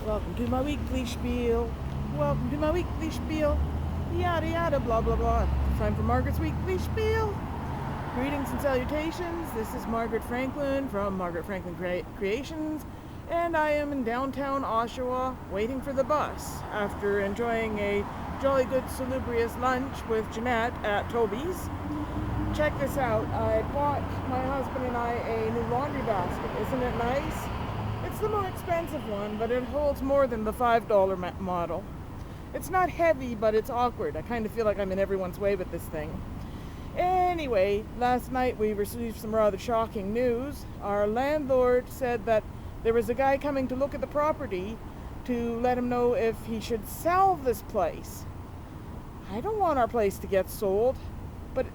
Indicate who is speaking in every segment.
Speaker 1: Welcome to my weekly spiel. Welcome to my weekly spiel. Yada yada blah blah blah. Time for Margaret's weekly spiel. Greetings and salutations. This is Margaret Franklin from Margaret Franklin Creations, and I am in downtown Oshawa waiting for the bus after enjoying a jolly good salubrious lunch with Jeanette at Toby's. Check this out. I bought my husband and I a new laundry basket. Isn't it nice? It's the more expensive one, but it holds more than the $5 model. It's not heavy, but it's awkward. I kind of feel like I'm in everyone's way with this thing. Anyway, last night we received some rather shocking news. Our landlord said that there was a guy coming to look at the property to let him know if he should sell this place. I don't want our place to get sold, but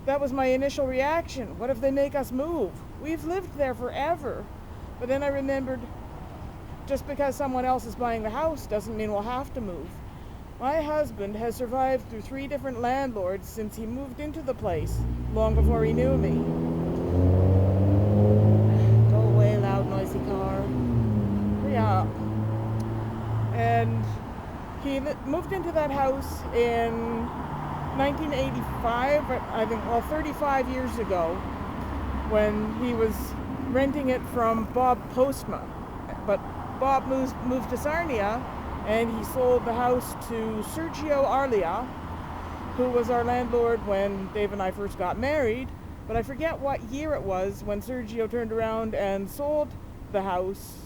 Speaker 1: that was my initial reaction. What if they make us move? We've lived there forever. But then I remembered, just because someone else is buying the house doesn't mean we'll have to move. My husband has survived through 3 different landlords since he moved into the place, long before he knew me. Go away, loud, noisy car. Hurry up. And he moved into that house in 1985, I think, 35 years ago, when he was renting it from Bob Postma. But Bob moved to Sarnia, and he sold the house to Sergio Arlia, who was our landlord when Dave and I first got married. But I forget what year it was when Sergio turned around and sold the house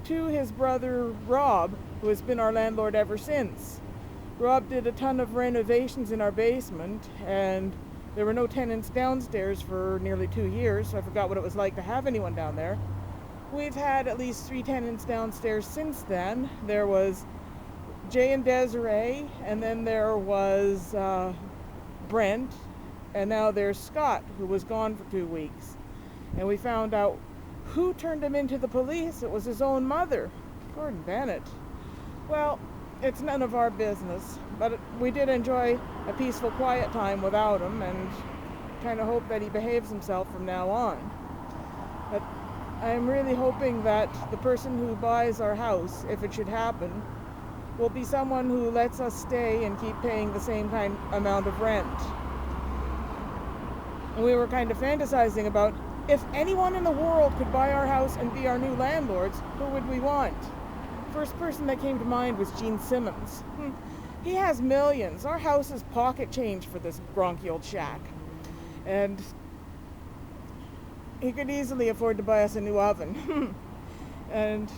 Speaker 1: to his brother Rob, who has been our landlord ever since. Rob did a ton of renovations in our basement, and there were no tenants downstairs for nearly 2 years, so I forgot what it was like to have anyone down there. We've had at least 3 tenants downstairs since then. There was Jay and Desiree, and then there was Brent, and now there's Scott, who was gone for 2 weeks. And we found out who turned him into the police. It was his own mother, Gordon Bennett. Well, it's none of our business, but we did enjoy a peaceful, quiet time without him, and kind of hope that he behaves himself from now on. But I'm really hoping that the person who buys our house, if it should happen, will be someone who lets us stay and keep paying the same amount of rent. And we were kind of fantasizing about, if anyone in the world could buy our house and be our new landlords, who would we want? First person that came to mind was Gene Simmons. He has millions. Our house is pocket change for this gronky old shack. And he could easily afford to buy us a new oven. And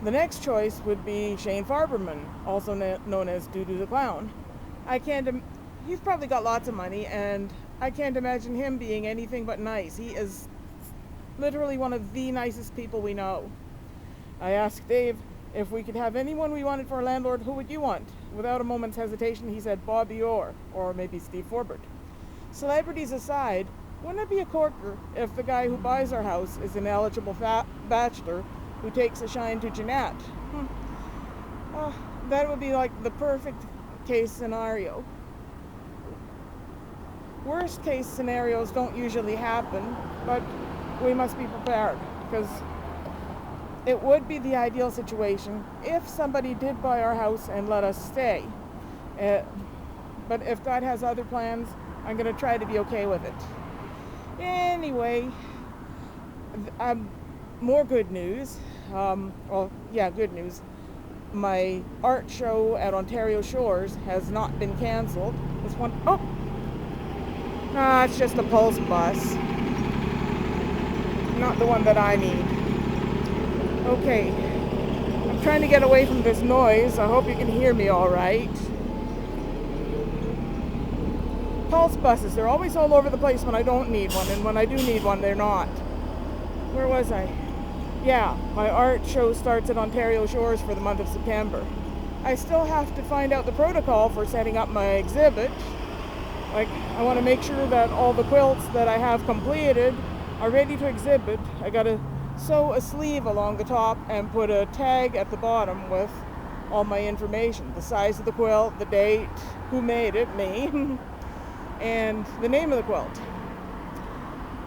Speaker 1: the next choice would be Shane Farberman, also known as Doo-Doo the Clown. He's probably got lots of money, and I can't imagine him being anything but nice. He is literally one of the nicest people we know. I asked Dave if we could have anyone we wanted for a landlord, who would you want? Without a moment's hesitation, he said Bobby Orr, or maybe Steve Forbert. Celebrities aside, wouldn't it be a corker if the guy who buys our house is an eligible bachelor who takes a shine to Jeanette? That would be like the perfect case scenario. Worst case scenarios don't usually happen, but we must be prepared, because it would be the ideal situation if somebody did buy our house and let us stay. But if God has other plans, I'm going to try to be okay with it. Anyway, more good news. Good news. My art show at Ontario Shores has not been canceled. It's just a Pulse bus. Not the one that I need. Okay, I'm trying to get away from this noise. I hope you can hear me all right. Pulse buses, they're always all over the place when I don't need one, and when I do need one, they're not. Where was I? Yeah, my art show starts at Ontario Shores for the month of September. I still have to find out the protocol for setting up my exhibit. I want to make sure that all the quilts that I have completed are ready to exhibit. I gotta sew a sleeve along the top and put a tag at the bottom with all my information. The size of the quilt, the date, who made it, me, and the name of the quilt.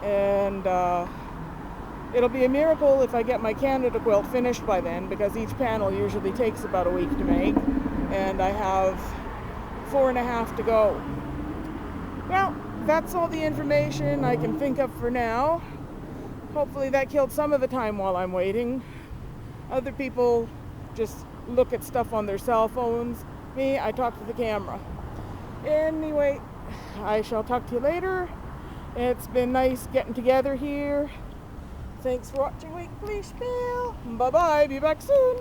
Speaker 1: And It'll be a miracle if I get my Canada quilt finished by then, because each panel usually takes about a week to make, and I have 4.5 to go. Well, that's all the information I can think of for now. Hopefully that killed some of the time while I'm waiting. Other people just look at stuff on their cell phones. Me, I talk to the camera. Anyway, I shall talk to you later. It's been nice getting together here. Thanks for watching Weekly Schpiel. Bye-bye. Be back soon.